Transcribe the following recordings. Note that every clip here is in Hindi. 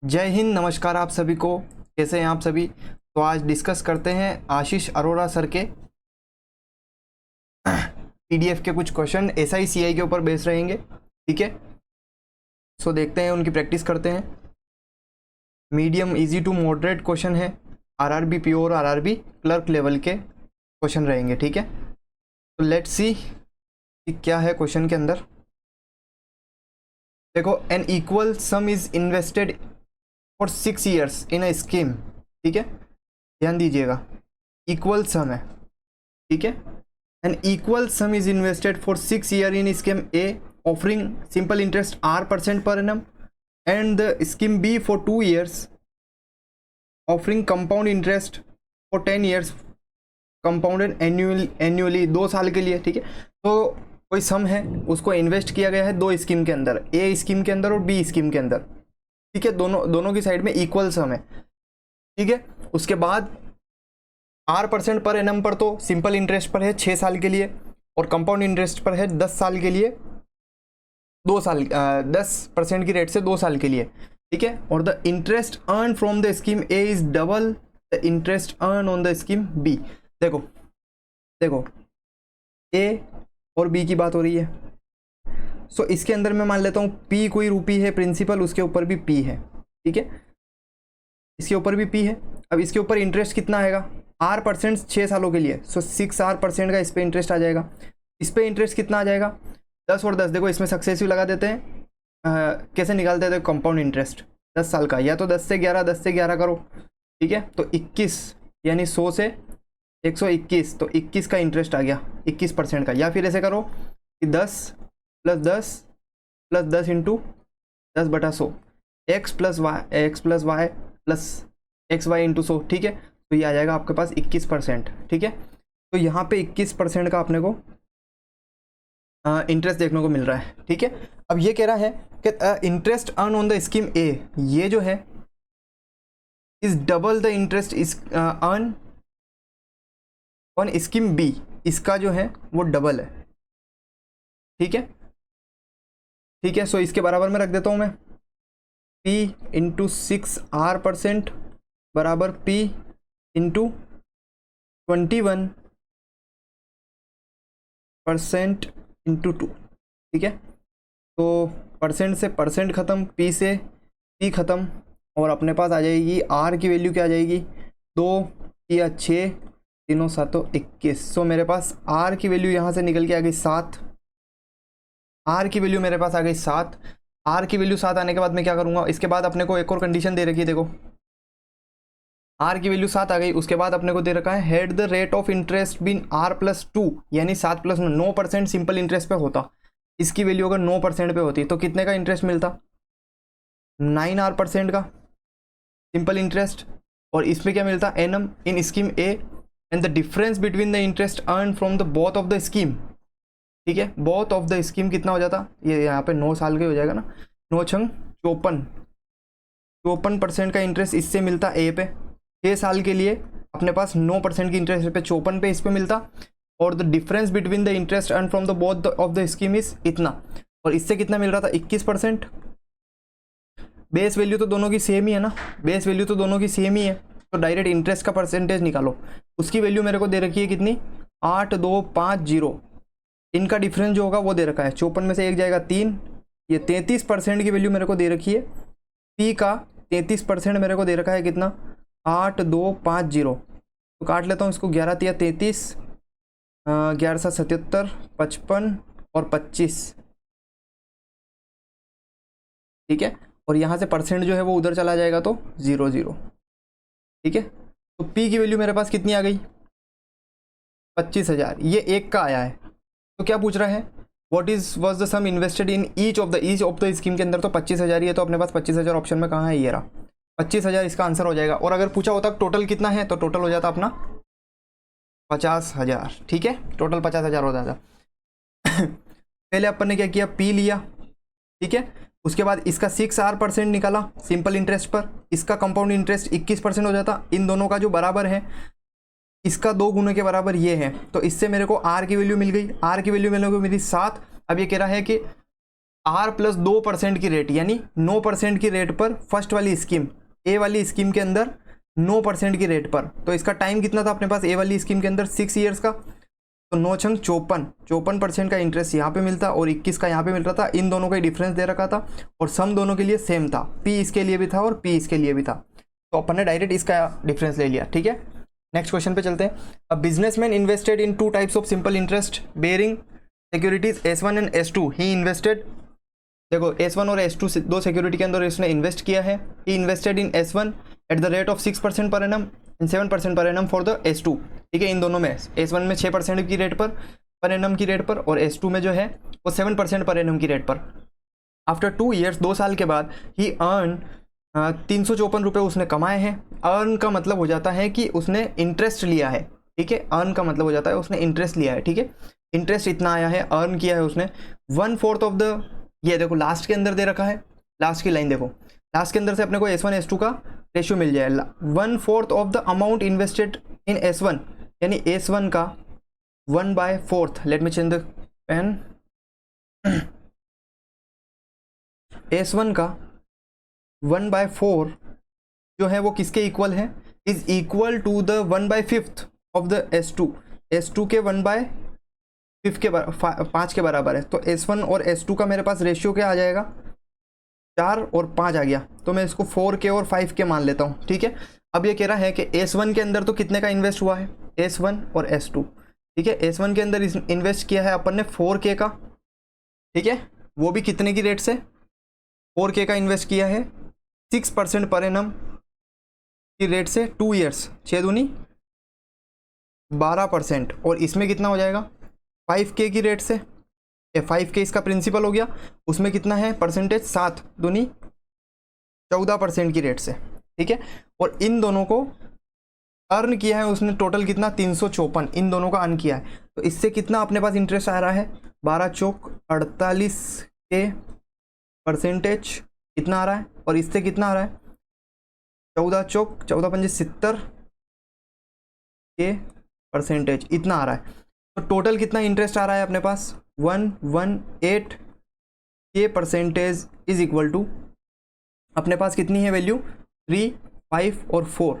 जय हिंद, नमस्कार आप सभी को। कैसे हैं आप सभी? तो आज डिस्कस करते हैं आशीष अरोड़ा सर के पीडीएफ के कुछ क्वेश्चन एसआईसीआई के ऊपर बेस रहेंगे। ठीक है, सो देखते हैं, उनकी प्रैक्टिस करते हैं। Medium easy to moderate question है, आरआरबी पीओ और आरआरबी क्लर्क लेवल के क्वेश्चन रहेंगे। ठीक है, तो लेट्स सी कि क्या है क्वेश्चन के अंदर। देखो, an equal sum is invested for 6 years in a scheme. ठीक है, ध्यान दीजिएगा, इक्वल सम है। ठीक है, an equal sum is invested for 6 years in scheme A offering simple interest R% per annum and the scheme B for 2 years offering compound interest for 10 years compounded annually 2 साल के लिए। ठीक है, तो कोई सम है, उसको इन्वेस्ट किया गया है 2 स्कीम के अंदर, ए स्कीम के अंदर और बी स्कीम के अंदर। ठीक है, दोनों की साइड में इक्वल सम है। ठीक है, उसके बाद R% पर एनम पर तो सिंपल इंटरेस्ट पर है 6 साल के लिए और कंपाउंड इंटरेस्ट पर है 10 साल के लिए, 10% की रेट से 2 साल के लिए। ठीक है, और the interest earn from the scheme A is double the interest earn on the scheme B. देखो ए और बी की बात हो रही है। सो इसके अंदर मैं मान लेता हूँ P कोई रुपी है, प्रिंसिपल उसके ऊपर भी P है। ठीक है, इसके ऊपर भी P है। अब इसके ऊपर इंटरेस्ट कितना आएगा? R% 6 सालों के लिए, सो 6R% का इस पर इंटरेस्ट आ जाएगा। इस पर इंटरेस्ट कितना आ जाएगा? 10 और 10, देखो इसमें सक्सेसिव लगा देते हैं। कैसे निकालते थे कंपाउंड इंटरेस्ट 10 साल का? या तो 10 से 11 करो। ठीक है, तो 21 यानी 100 से 121, तो 21 का इंटरेस्ट आ गया, 21% का। या फिर ऐसे करो कि 10 + 10 + 10 into 10/100 x + y plus XY into 100। ठीक है, तो ये आ जाएगा आपके पास 21%। ठीक है, तो यहाँ पे 21% का अपने को इंटरेस्ट देखने को मिल रहा है। ठीक है, अब ये कह रहा है कि interest earn on the scheme A, ये जो है is double the interest is earn on scheme B, इसका जो है वो डबल है। ठीक है, ठीक है, सो इसके बराबर में रख देता हूँ मैं, P इंटू 6R% बराबर P इंटू 21% इंटू 2। ठीक है, तो परसेंट से परसेंट ख़त्म, P से P ख़त्म, और अपने पास आ जाएगी R की वैल्यू क्या आ जाएगी? 2 या 6, 3 7 21। सो मेरे पास R की वैल्यू यहाँ से निकल के आ गई 7। R की वैल्यू मेरे पास आ गई 7। R की वैल्यू 7 आने के बाद मैं क्या करूँगा? इसके बाद अपने को एक और कंडीशन दे रखी है। देखो, R की वैल्यू 7 आ गई, उसके बाद अपने को दे रखा है had the rate of interest been R+2, यानी 7 + 9% सिंपल इंटरेस्ट पे होता। इसकी वैल्यू अगर 9% पे होती तो कितने का इंटरेस्ट मिलता? 9R% का सिंपल इंटरेस्ट। और इसमें क्या मिलता? Annum in scheme A and the difference between the interest earn from the both of the scheme. ठीक है, बोथ ऑफ द स्कीम कितना हो जाता? ये यहाँ पे 9 साल के हो जाएगा ना, 9 छंग 54% का इंटरेस्ट इससे मिलता ए पे। 6 साल के लिए अपने पास 9% की इंटरेस्ट पे 54 पे इस पे मिलता, और the difference between the interest earn from the both of the scheme is इतना। और इससे कितना मिल रहा था? 21%। बेस वैल्यू तो दोनों की सेम ही है ना, बेस वैल्यू तो दोनों की सेम ही है, तो डायरेक्ट इंटरेस्ट का परसेंटेज निकालो। उसकी वैल्यू मेरे को दे रखी है कितनी? 8250। इनका डिफरेंस जो होगा वो दे रखा है, 54 में से 1 जाएगा 3, ये 33% की वैल्यू मेरे को दे रखी है। पी का 33% मेरे को दे रखा है कितना? 8250। तो काट लेता हूँ इसको, 11 × 33, 11 × 77, 55 और 25। ठीक है, और यहाँ से परसेंट जो है वो उधर चला जाएगा तो 00। ठीक है, तो P की वैल्यू मेरे पास कितनी आ गई? 25,000। ये एक का आया है, तो क्या पूछ रहा है? What was the sum invested in each of the scheme के अंदर, तो 25,000 ही है, तो अपने पास 25,000 ऑप्शन में कहाँ है? ये रहा, 25,000 इसका आंसर हो जाएगा। और अगर पूछा होता टोटल कितना है, तो टोटल हो जाता अपना 50,000। ठीक है, टोटल 50,000 हो जाता। पहले अपन ने क्या किया? P लिया। ठीक है, उसके बाद इसका 6R% निकाला सिंपल इंटरेस्ट पर, इसका कंपाउंड इंटरेस्ट 21% हो जाता। इन दोनों का जो बराबर है, इसका 2 गुने के बराबर ये है, तो इससे मेरे को R की वैल्यू मिल गई। R की वैल्यू मेरे को मिली 7। अब ये कह रहा है कि आर प्लस 2% की रेट, यानी 9% की रेट पर फर्स्ट वाली स्कीम, ए वाली स्कीम के अंदर 9% की रेट पर। तो इसका टाइम कितना था अपने पास ए वाली स्कीम के अंदर, 6 ईयर्स का। तो 9 छंग 54% का इंटरेस्ट यहाँ पे मिलता और 21 का यहाँ पे मिल रहा था। इन दोनों का डिफरेंस दे रखा था और सम दोनों के लिए सेम था, पी इसके लिए भी था और पी इसके लिए भी था। तो अपन ने डायरेक्ट इसका डिफरेंस ले लिया, ठीक है। नेक्स्ट क्वेश्चन पे चलते हैं। A businessman invested in 2 types of simple interest bearing securities S1 and S2। He invested, देखो S1 और S2 से 2 सिक्योरिटी के अंदर इसने इन्वेस्ट किया है। He invested in S1 at the rate of 6% पर annum and 7% per annum for the S2, ठीक है। इन दोनों में S1 में 6% की रेट पर एनम की रेट पर, और S2 में जो है वो 7% पर एनम की रेट पर। आफ्टर 2 ईयर्स, 2 साल के बाद, ही अर्न 354 रुपये उसने कमाए हैं। अर्न का मतलब हो जाता है कि उसने इंटरेस्ट लिया है, ठीक है। अर्न का मतलब हो जाता है उसने इंटरेस्ट लिया है, ठीक है। इंटरेस्ट इतना आया है, अर्न किया है उसने 1/4 ऑफ द, ये देखो लास्ट के अंदर दे रखा है, लास्ट की लाइन देखो, लास्ट के अंदर से अपने को S1 S2 का रेशियो मिल जाएगा। 1/4 of the amount invested in S1, यानी S1 का 1/4, let me change the pen, S1 का 1/4 जो है वो किसके इक्वल है, is equal to the 1/5 of the S2। S2 के 1/5 के 5 के बराबर है। तो S1 और S2 का मेरे पास रेशियो क्या आ जाएगा, 4 और 5 आ गया। तो मैं इसको 4K और 5K मान लेता हूँ, ठीक है। अब ये कह रहा है कि S1 के अंदर तो कितने का इन्वेस्ट हुआ है, S1 और S2, ठीक है। S1 के अंदर इन्वेस्ट किया है अपन ने 4K का, ठीक है। वो भी कितने की रेट से, 4K का इन्वेस्ट किया है 6% पर एनम की रेट से, 2 ईयर्स, 6 दूनी 12%। और इसमें कितना हो जाएगा 5K की रेट से, 5K इसका प्रिंसिपल हो गया, उसमें कितना है परसेंटेज, 7 दूनी 14% की रेट से, ठीक है। और इन दोनों को अर्न किया है उसने टोटल कितना, 354, इन दोनों का अर्न किया है। तो इससे कितना अपने पास इंटरेस्ट आ रहा है, 12 चौक 48 के परसेंटेज कितना आ रहा है, और इससे कितना आ रहा है 14 चौक 14 पंजे 70 के परसेंटेज, इतना आ रहा है। तो टोटल कितना इंटरेस्ट आ रहा है अपने पास, 118 के परसेंटेज इज इक्वल टू, अपने पास कितनी है वैल्यू, 3, 5 और 4।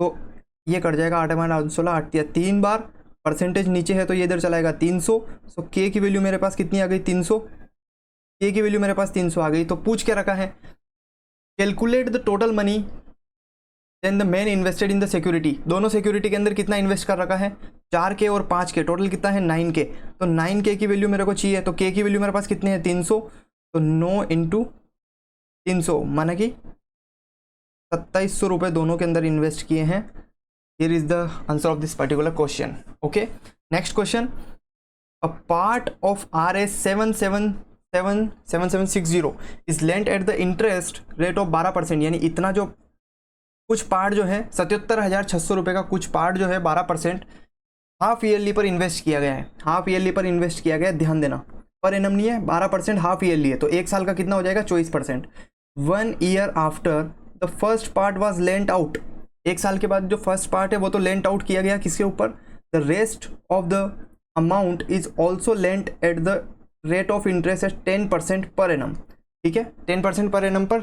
तो ये कट जाएगा, 8 8 16 8 या 3 बार, परसेंटेज नीचे है तो ये इधर चलाएगा 300। सो के की वैल्यू मेरे पास कितनी आ गई, 300, के की वैल्यू मेरे पास 300 आ गई। तो पूछ क्या रखा है, calculate the total money then the man invested in the security. दोनों सिक्योरिटी के अंदर कितना इन्वेस्ट कर रखा है, 4K और 5K, टोटल कितना है 9K। तो 9K की वैल्यू मेरे को चाहिए, तो K की वैल्यू मेरे पास कितनी है 300, तो 9 × 300 माना कि 2700 रुपये दोनों के अंदर इन्वेस्ट किए हैं। Here is the answer of this particular question, okay. Next question, a part of RS 7760 is lent at the interest rate of 12%, यानी इतना जो कुछ पार्ट जो है 77,600 रुपये का कुछ पार्ट जो है 12% हाफ ईयरली पर इन्वेस्ट किया गया है, हाफ ईयरली पर इन्वेस्ट किया गया है, ध्यान देना पर एनम नहीं है, 12% हाफ ईयरली है, तो एक साल का कितना हो जाएगा 24%। 1 year after the first part was lent out, एक साल के बाद जो फर्स्ट पार्ट है वो तो लेंट आउट किया गया किसके ऊपर, the rest of the amount is also lent at the rate of interest eight 10% per annum, ठीक है। 10% पर एनम पर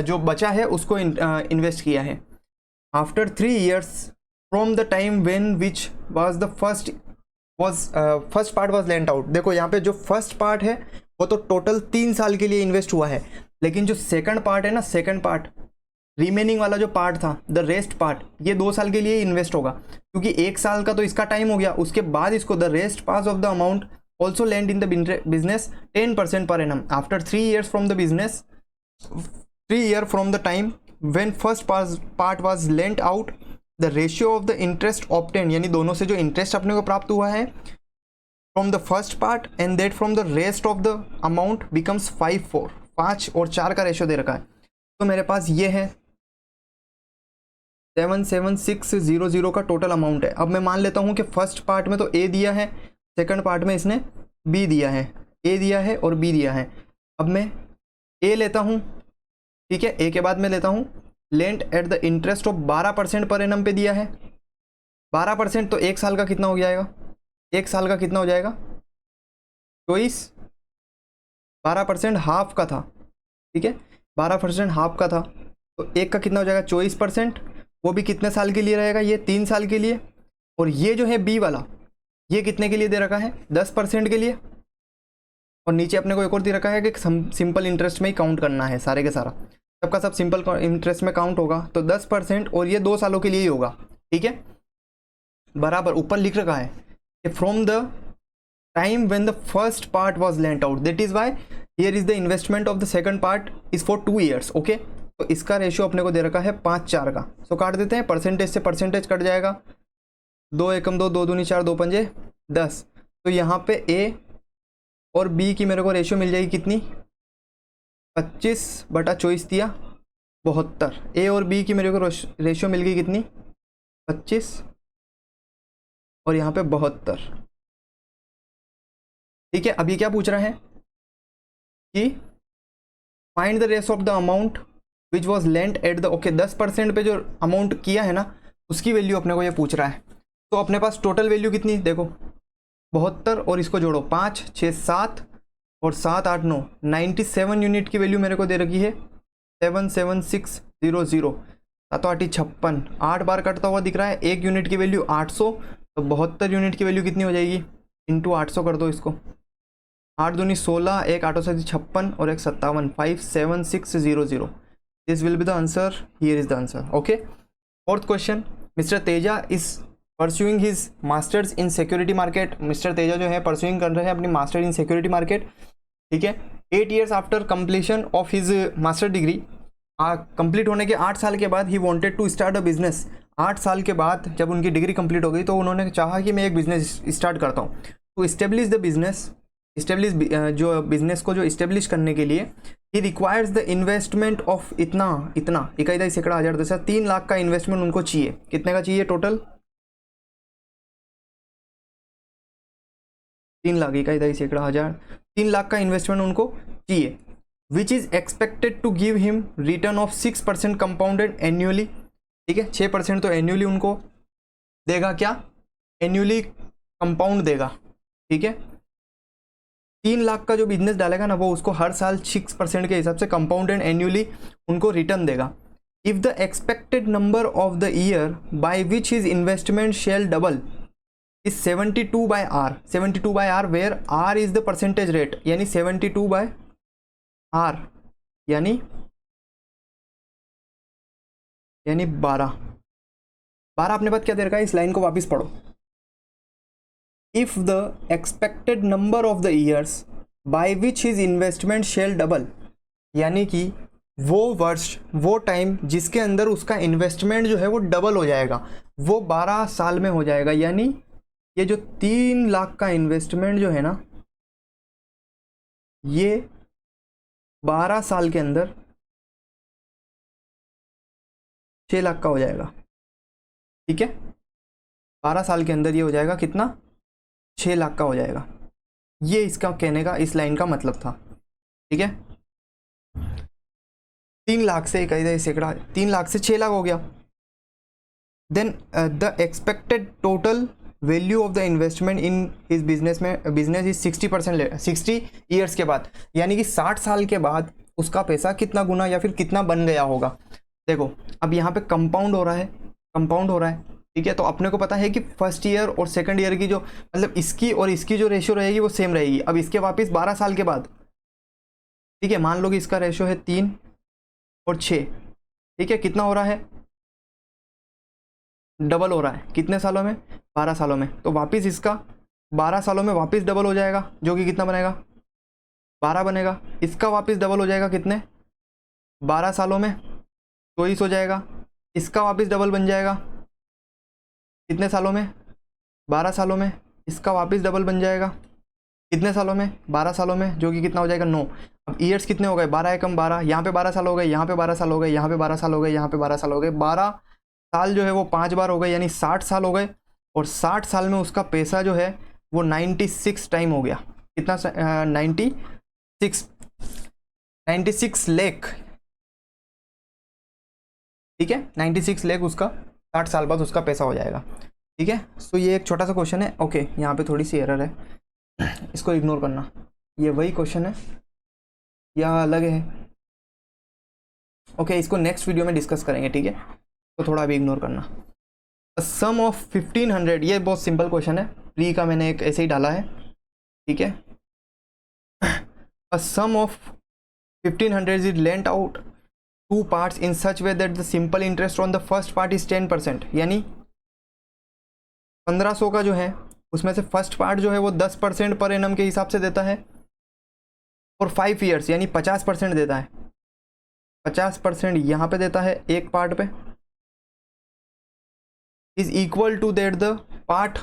जो बचा है उसको इन्वेस्ट किया है। After 3 years from the time when which was the first part was lent out, देखो यहाँ पे जो फर्स्ट पार्ट है वो तो टोटल 3 साल के लिए इन्वेस्ट हुआ है, लेकिन जो सेकंड पार्ट है ना, सेकंड पार्ट रिमेनिंग वाला जो पार्ट था, द रेस्ट पार्ट, ये 2 साल के लिए इन्वेस्ट होगा, क्योंकि 1 साल का तो इसका टाइम हो गया, उसके बाद इसको the rest part of the amount also lent in the business 10% per annum after 3 years from the business, 3 year from the time when first part was lent out, the ratio of the interest obtained, यानी दोनों से जो इंटरेस्ट अपने को प्राप्त हुआ है from the first part and that from the rest of the amount becomes 5/4, 5 और 4 का रेशियो दे रखा है। तो मेरे पास ये है 77600 का टोटल अमाउंट है। अब मैं मान लेता हूँ कि फर्स्ट पार्ट में तो ए दिया है, सेकंड पार्ट में इसने बी दिया है, ए दिया है और बी दिया है। अब मैं ए लेता हूँ, ठीक है, ए के बाद मैं लेता हूँ lent at the interest of 12% per annum पे दिया है, 12%, तो 1 साल का कितना हो जाएगा, 1 साल का कितना हो जाएगा 24, 12% हाफ का था, ठीक है, 12% हाफ का था, तो एक का कितना हो जाएगा 24%, वो भी कितने साल के लिए रहेगा, ये 3 साल के लिए। और ये जो है बी वाला, ये कितने के लिए दे रखा है 10% के लिए। और नीचे अपने को एक और दे रखा है कि सिंपल इंटरेस्ट में ही काउंट करना है, सारे के सारा सबका सब सिंपल इंटरेस्ट में काउंट होगा, तो 10% और ये 2 सालों के लिए ही होगा, ठीक है। बराबर ऊपर लिख रखा है कि from the time when the first part was lent out, that is why here is the investment of the second part is for 2 years, okay. तो इसका रेशियो अपने को दे रखा है 5:4 का, सो काट देते हैं, परसेंटेज से परसेंटेज कट जाएगा, 2 एकम 2, 2 दूनी 4, 2 पंजे 10। तो यहाँ पे ए और बी की मेरे को रेशियो मिल जाएगी कितनी, 25/24 दिया 72। ए और बी की मेरे को रेशियो मिल गई कितनी 25 और यहाँ पे 72, ठीक है। अभी क्या पूछ रहा है कि find the rates of the amount which was lent at the, okay 10% पे जो अमाउंट किया है ना उसकी वैल्यू अपने को ये पूछ रहा है। तो अपने पास टोटल वैल्यू कितनी देखो 72 और इसको जोड़ो 5, 6, 7 और 7, 8, 9, 97 यूनिट की वैल्यू मेरे को दे रखी है 77600, 7 8 56, 8 बार कटता हुआ दिख रहा है, 1 यूनिट की वैल्यू 800, तो 72 यूनिट की वैल्यू कितनी हो जाएगी, इंटू 800 कर दो इसको, 8 दूनी 16, 1 8 से 56 और 1 57, 57600, this will be the answer, here is the answer, okay. Fourth question, mister Teja is pursuing his masters in security market, mister Teja जो है परस्यूइंग कर रहे हैं अपनी मास्टर इन सिक्योरिटी मार्केट, ठीक है। 8 years after completion of his master degree, complete होने के 8 साल के बाद he wanted to start a business, 8 साल के बाद जब उनकी डिग्री कंप्लीट हो गई तो उन्होंने चाहा कि मैं एक बिजनेस स्टार्ट करता हूँ। To establish the business, establish जो बिजनेस को जो इस्टेब्लिश करने के लिए he requires the investment of इतना इतना इकाई सैकड़ा हज़ार दस 3 लाख का इन्वेस्टमेंट उनको चाहिए, कितने का चाहिए टोटल 3 लाख, इकाई सैकड़ा हज़ार 3 लाख का इन्वेस्टमेंट उनको चाहिए, which is expected to give him return of 6% compounded annually, ठीक है 6% तो एन्युअली उनको देगा, क्या एन्युअली कंपाउंड देगा, ठीक है। 3 लाख का जो बिजनेस डालेगा ना वो उसको हर साल 6% के हिसाब से कंपाउंडेड एन्युअली उनको रिटर्न देगा। If the expected number of the year by which his investment shall double is 72/R, 72/R where R is the percentage rate, यानी 72/R यानी 12 अपने पास क्या दे रखा है, इस लाइन को वापस पढ़ो। If the expected number of the years by which his investment shall double, यानी कि वो वर्ष वो टाइम जिसके अंदर उसका इन्वेस्टमेंट जो है वो डबल हो जाएगा, वो 12 साल में हो जाएगा, यानी ये जो 3 लाख का इन्वेस्टमेंट जो है ना ये 12 साल के अंदर 6 लाख का हो जाएगा, ठीक है। 12 साल के अंदर ये हो जाएगा कितना 6 लाख का हो जाएगा, ये इसका कहने का इस लाइन का मतलब था, ठीक है। 3 लाख से इकाई सैकड़ा 3 लाख से 6 लाख हो गया। Then the expected total value of the investment in his business में बिजनेस इज 60% 60 ईयर्स के बाद, यानी कि 60 साल के बाद उसका पैसा कितना गुना या फिर कितना बन गया होगा। देखो अब यहाँ पे कंपाउंड हो रहा है, कंपाउंड हो रहा है, ठीक है। तो अपने को पता है कि फर्स्ट ईयर और सेकंड ईयर की जो मतलब इसकी और इसकी जो रेशियो रहेगी वो सेम रहेगी। अब इसके वापस 12 साल के बाद, ठीक है, मान लो कि इसका रेशियो है 3 और 6, ठीक है, कितना हो रहा है डबल हो रहा है, कितने सालों में 12 सालों में, तो वापस इसका 12 सालों में वापस डबल हो जाएगा, जो कि कितना बनेगा 12 बनेगा। इसका वापस डबल हो जाएगा कितने 12 सालों में 24 हो जाएगा। इसका वापस डबल बन जाएगा कितने सालों में 12 सालों में। इसका वापस डबल बन जाएगा कितने सालों में 12 सालों में, जो कि कितना हो जाएगा 9। अब ईयर्स कितने हो गए 12 एकम 12, यहाँ पे 12 साल हो गए, यहाँ पे 12 साल हो गए, यहाँ पे 12 साल हो गए, यहाँ पे 12 साल हो गए, 12 साल जो है वो 5 बार हो गए, यानी 60 साल हो गए। और 60 साल में उसका पैसा जो है वो 96 टाइम हो गया, कितना 96 लाख, ठीक है 96 लाख उसका 60 साल बाद उसका पैसा हो जाएगा, ठीक है। सो ये एक छोटा सा क्वेश्चन है, ओके। यहाँ पे थोड़ी सी एरर है, इसको इग्नोर करना, ये वही क्वेश्चन है या अलग है? ओके, इसको नेक्स्ट वीडियो में डिस्कस करेंगे, ठीक है, तो थोड़ा अभी इग्नोर करना। सम ऑफ 1500, ये बहुत सिंपल क्वेश्चन है, प्री का मैंने एक ऐसे ही डाला है, ठीक है। A sum of 1500 is lent out two parts in such way that the simple interest on the first part is 10%, यानी 1500 का जो है उसमें से फर्स्ट पार्ट जो है वो 10% पर एनम के हिसाब से देता है, और 5 ईयर्स यानी 50% देता है। 50% यहाँ पे देता है एक पार्ट पे, is equal to that the part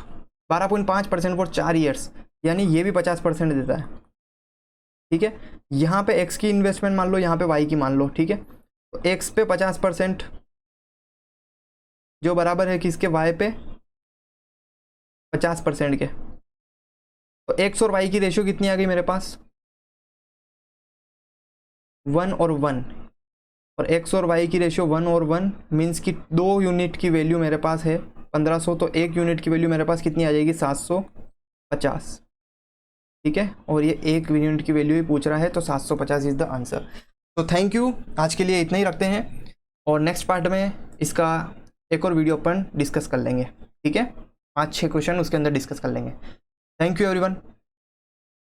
12.5% for 4 years, यानी ये भी 50% देता है, ठीक है। यहाँ पे एक्स की इन्वेस्टमेंट मान लो, यहाँ पे वाई की मान लो, ठीक है। तो एक्स पे 50% जो बराबर है किसके, वाई पे 50% के। तो एक्स और वाई की रेशियो कितनी आ गई मेरे पास, 1 और 1, और एक्स और वाई की रेशियो 1 और 1 मीन्स कि 2 यूनिट की वैल्यू मेरे पास है 1500, तो 1 यूनिट की वैल्यू मेरे पास कितनी आ जाएगी, 750, ठीक है। और ये 1 यूनिट की वैल्यू ही पूछ रहा है, तो 750 इज द आंसर। तो थैंक यू, आज के लिए इतना ही रखते हैं, और नेक्स्ट पार्ट में इसका एक और वीडियो अपन डिस्कस कर लेंगे, ठीक है। 5-6 क्वेश्चन उसके अंदर डिस्कस कर लेंगे। Thank you everyone.